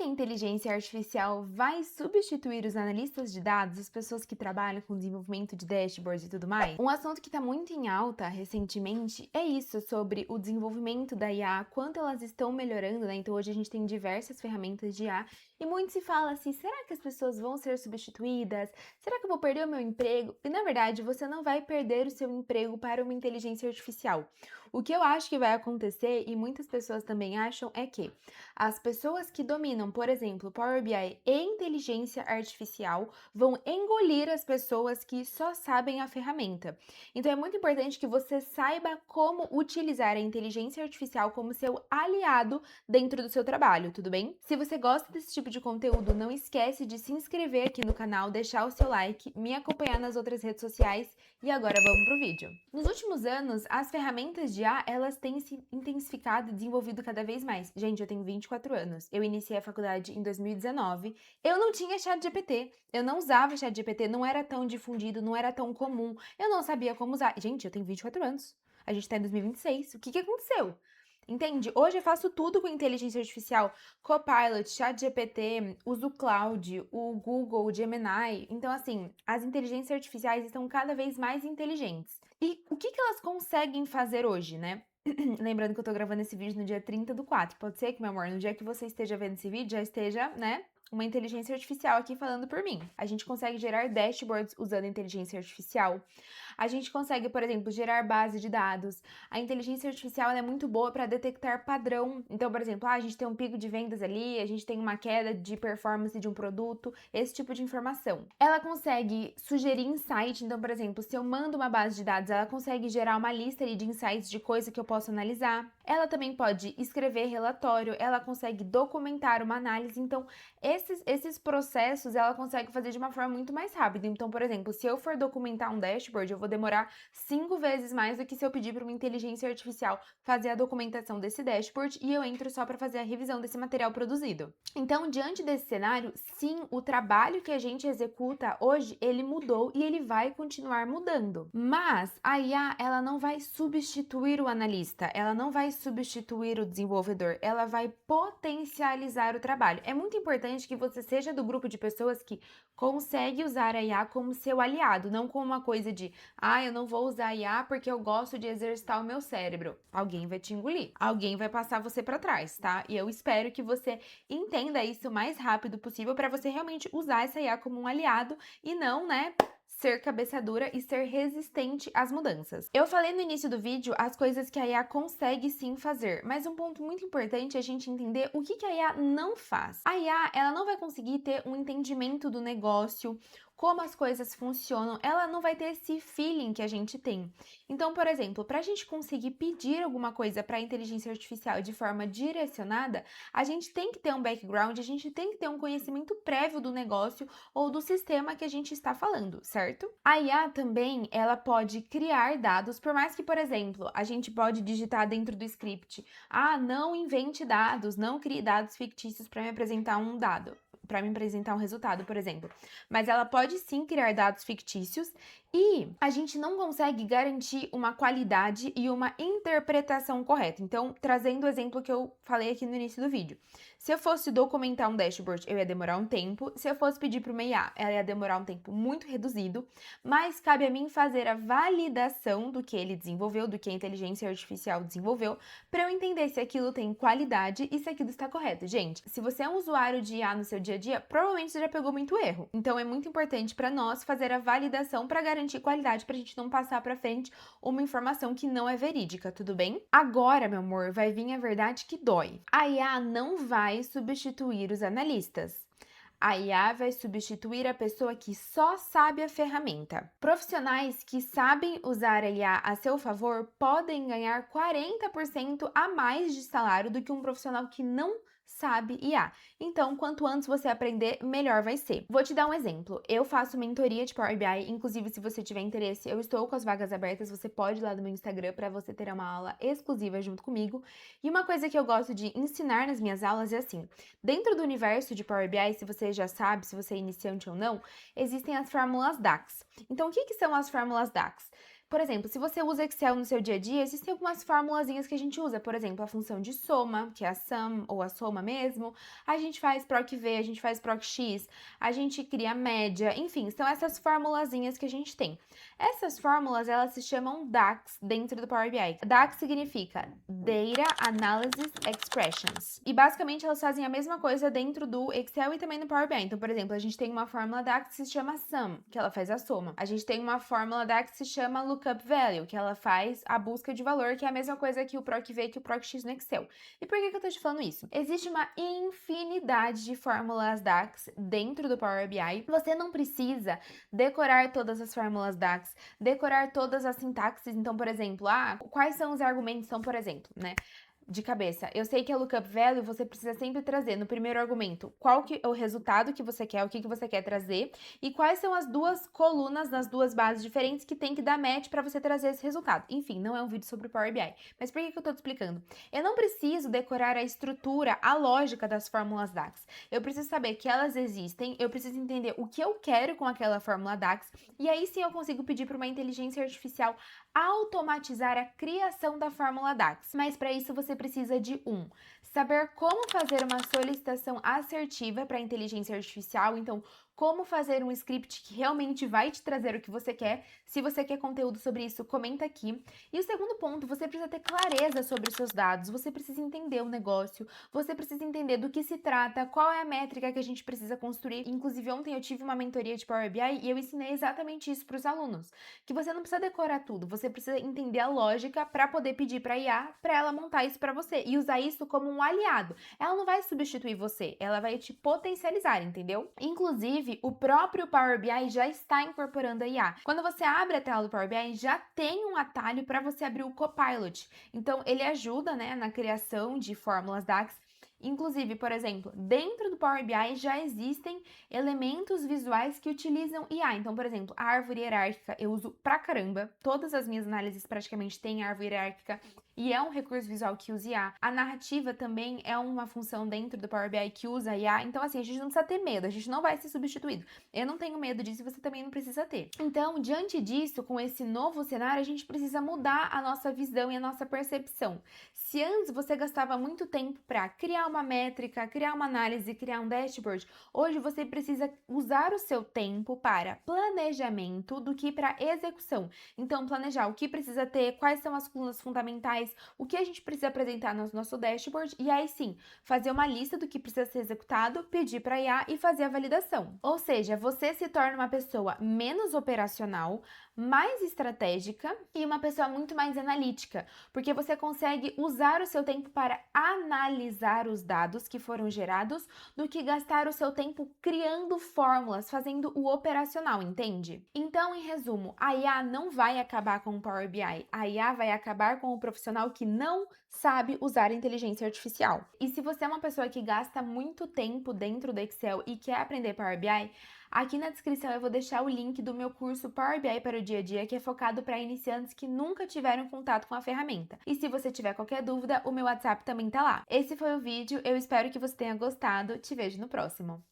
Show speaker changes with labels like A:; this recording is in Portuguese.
A: a inteligência artificial vai substituir os analistas de dados, as pessoas que trabalham com desenvolvimento de dashboards e tudo mais? Um assunto que está muito em alta recentemente é isso, sobre o desenvolvimento da IA, quanto elas estão melhorando, né? Então hoje a gente tem diversas ferramentas de IA e muito se fala assim, será que as pessoas vão ser substituídas? Será que eu vou perder o meu emprego? E na verdade, você não vai perder o seu emprego para uma inteligência artificial. O que eu acho que vai acontecer, e muitas pessoas também acham, é que as pessoas que dominam, por exemplo, Power BI e inteligência artificial vão engolir as pessoas que só sabem a ferramenta. Então é muito importante que você saiba como utilizar a inteligência artificial como seu aliado dentro do seu trabalho, tudo bem? Se você gosta desse tipo de conteúdo, não esquece de se inscrever aqui no canal, deixar o seu like, me acompanhar nas outras redes sociais e agora vamos pro vídeo. Nos últimos anos, as ferramentas de IA, elas têm se intensificado e desenvolvido cada vez mais. Gente, eu tenho 24 anos. Eu iniciei a faculdade em 2019. Eu não tinha ChatGPT. Eu não usava ChatGPT, não era tão difundido, não era tão comum. Eu não sabia como usar. Gente, eu tenho 24 anos. A gente tá em 2026. O que aconteceu? Entende? Hoje eu faço tudo com inteligência artificial, Copilot, ChatGPT, uso o Cloud, o Google, o Gemini. Então, assim, as inteligências artificiais estão cada vez mais inteligentes. E o que elas conseguem fazer hoje, né? Lembrando que eu tô gravando esse vídeo no dia 30/4. Pode ser que, meu amor, no dia que você esteja vendo esse vídeo, já esteja, né? Uma inteligência artificial aqui falando por mim. A gente consegue gerar dashboards usando inteligência artificial. A gente consegue, por exemplo, gerar base de dados. A inteligência artificial é muito boa para detectar padrão. Então, por exemplo, a gente tem um pico de vendas ali, a gente tem uma queda de performance de um produto, esse tipo de informação. Ela consegue sugerir insight. Então, por exemplo, se eu mando uma base de dados, ela consegue gerar uma lista ali de insights de coisa que eu posso analisar. Ela também pode escrever relatório, ela consegue documentar uma análise. Então, esses processos ela consegue fazer de uma forma muito mais rápida. Então, por exemplo, se eu for documentar um dashboard, eu vou demorar 5 vezes mais do que se eu pedir para uma inteligência artificial fazer a documentação desse dashboard e eu entro só para fazer a revisão desse material produzido. Então, diante desse cenário, sim, o trabalho que a gente executa hoje, ele mudou e ele vai continuar mudando. Mas a IA, ela não vai substituir o analista, ela não vai substituir o desenvolvedor, ela vai potencializar o trabalho. É muito importante que você seja do grupo de pessoas que consegue usar a IA como seu aliado, não como uma coisa de, eu não vou usar a IA porque eu gosto de exercitar o meu cérebro. Alguém vai te engolir, alguém vai passar você para trás, tá? E eu espero que você entenda isso o mais rápido possível para você realmente usar essa IA como um aliado e não, né, ser cabeça dura e ser resistente às mudanças. Eu falei no início do vídeo as coisas que a IA consegue sim fazer, mas um ponto muito importante é a gente entender o que a IA não faz. A IA, ela não vai conseguir ter um entendimento do negócio, como as coisas funcionam, ela não vai ter esse feeling que a gente tem. Então, por exemplo, para a gente conseguir pedir alguma coisa para a inteligência artificial de forma direcionada, a gente tem que ter um background, a gente tem que ter um conhecimento prévio do negócio ou do sistema que a gente está falando, certo? A IA também, ela pode criar dados, por mais que, por exemplo, a gente pode digitar dentro do script, não invente dados, não crie dados fictícios para me apresentar um dado, para me apresentar um resultado, por exemplo. Mas ela pode sim criar dados fictícios e a gente não consegue garantir uma qualidade e uma interpretação correta. Então, trazendo o exemplo que eu falei aqui no início do vídeo. Se eu fosse documentar um dashboard, eu ia demorar um tempo. Se eu fosse pedir para uma IA, ela ia demorar um tempo muito reduzido. Mas cabe a mim fazer a validação do que ele desenvolveu, do que a inteligência artificial desenvolveu, para eu entender se aquilo tem qualidade e se aquilo está correto. Gente, se você é um usuário de IA no seu dia a dia, provavelmente você já pegou muito erro. Então, é muito importante para nós fazer a validação para garantir qualidade, para a gente não passar para frente uma informação que não é verídica, tudo bem? Agora, meu amor, vai vir a verdade que dói. A IA não vai substituir os analistas. A IA vai substituir a pessoa que só sabe a ferramenta. Profissionais que sabem usar a IA a seu favor podem ganhar 40% a mais de salário do que um profissional que não sabe IA. Então, quanto antes você aprender, melhor vai ser. Vou te dar um exemplo. Eu faço mentoria de Power BI, inclusive se você tiver interesse, eu estou com as vagas abertas, você pode ir lá no meu Instagram para você ter uma aula exclusiva junto comigo. E uma coisa que eu gosto de ensinar nas minhas aulas é assim, dentro do universo de Power BI, se você já sabe, se você é iniciante ou não, existem as fórmulas DAX. Então, o que são as fórmulas DAX? Por exemplo, se você usa Excel no seu dia a dia, existem algumas formulazinhas que a gente usa. Por exemplo, a função de soma, que é a sum ou a soma mesmo. A gente faz proc-v, a gente faz proc-x, a gente cria média, enfim, são essas formulazinhas que a gente tem. Essas fórmulas, elas se chamam DAX dentro do Power BI. DAX significa Data Analysis Expressions. E basicamente elas fazem a mesma coisa dentro do Excel e também no Power BI. Então, por exemplo, a gente tem uma fórmula DAX que se chama sum, que ela faz a soma. A gente tem uma fórmula DAX que se chama lookup value, que ela faz a busca de valor, que é a mesma coisa que o proc-v e que o proc-x no Excel. E por que eu tô te falando isso? Existe uma infinidade de fórmulas DAX dentro do Power BI. Você não precisa decorar todas as fórmulas DAX, decorar todas as sintaxes. Então, por exemplo, quais são os argumentos? Então, por exemplo, né? De cabeça. Eu sei que a lookup value você precisa sempre trazer no primeiro argumento qual que é o resultado que você quer, o que você quer trazer e quais são as duas colunas nas duas bases diferentes que tem que dar match para você trazer esse resultado. Enfim, não é um vídeo sobre o Power BI. Mas por que eu tô te explicando? Eu não preciso decorar a estrutura, a lógica das fórmulas DAX. Eu preciso saber que elas existem, eu preciso entender o que eu quero com aquela fórmula DAX e aí sim eu consigo pedir para uma inteligência artificial automatizar a criação da fórmula DAX. Mas para isso você precisa de saber como fazer uma solicitação assertiva para a inteligência artificial, então como fazer um script que realmente vai te trazer o que você quer. Se você quer conteúdo sobre isso, comenta aqui. E o segundo ponto, você precisa ter clareza sobre os seus dados, você precisa entender o negócio, você precisa entender do que se trata, qual é a métrica que a gente precisa construir. Inclusive, ontem eu tive uma mentoria de Power BI e eu ensinei exatamente isso para os alunos, que você não precisa decorar tudo, você precisa entender a lógica para poder pedir para a IA para ela montar isso para você e usar isso como um aliado. Ela não vai substituir você, ela vai te potencializar, entendeu? Inclusive, o próprio Power BI já está incorporando a IA. Quando você abre a tela do Power BI, já tem um atalho para você abrir o Copilot. Então, ele ajuda, né, na criação de fórmulas DAX. Inclusive, por exemplo, dentro do Power BI já existem elementos visuais que utilizam IA. Então, por exemplo, a árvore hierárquica eu uso pra caramba. Todas as minhas análises praticamente têm árvore hierárquica e é um recurso visual que usa IA. A narrativa também é uma função dentro do Power BI que usa IA. Então, assim, a gente não precisa ter medo, a gente não vai ser substituído. Eu não tenho medo disso e você também não precisa ter. Então, diante disso, com esse novo cenário, a gente precisa mudar a nossa visão e a nossa percepção. Se antes você gastava muito tempo para criar uma métrica, criar uma análise, criar um dashboard, hoje você precisa usar o seu tempo para planejamento do que para execução. Então, planejar o que precisa ter, quais são as colunas fundamentais, o que a gente precisa apresentar no nosso dashboard e aí sim, fazer uma lista do que precisa ser executado, pedir para a IA e fazer a validação. Ou seja, você se torna uma pessoa menos operacional, mais estratégica e uma pessoa muito mais analítica, porque você consegue usar o seu tempo para analisar os dados que foram gerados do que gastar o seu tempo criando fórmulas, fazendo o operacional, entende? Então, em resumo, a IA não vai acabar com o Power BI, a IA vai acabar com o profissional que não sabe usar a inteligência artificial. E se você é uma pessoa que gasta muito tempo dentro do Excel e quer aprender Power BI, aqui na descrição eu vou deixar o link do meu curso Power BI para o dia a dia, que é focado para iniciantes que nunca tiveram contato com a ferramenta. E se você tiver qualquer dúvida, o meu WhatsApp também tá lá. Esse foi o vídeo, eu espero que você tenha gostado, te vejo no próximo.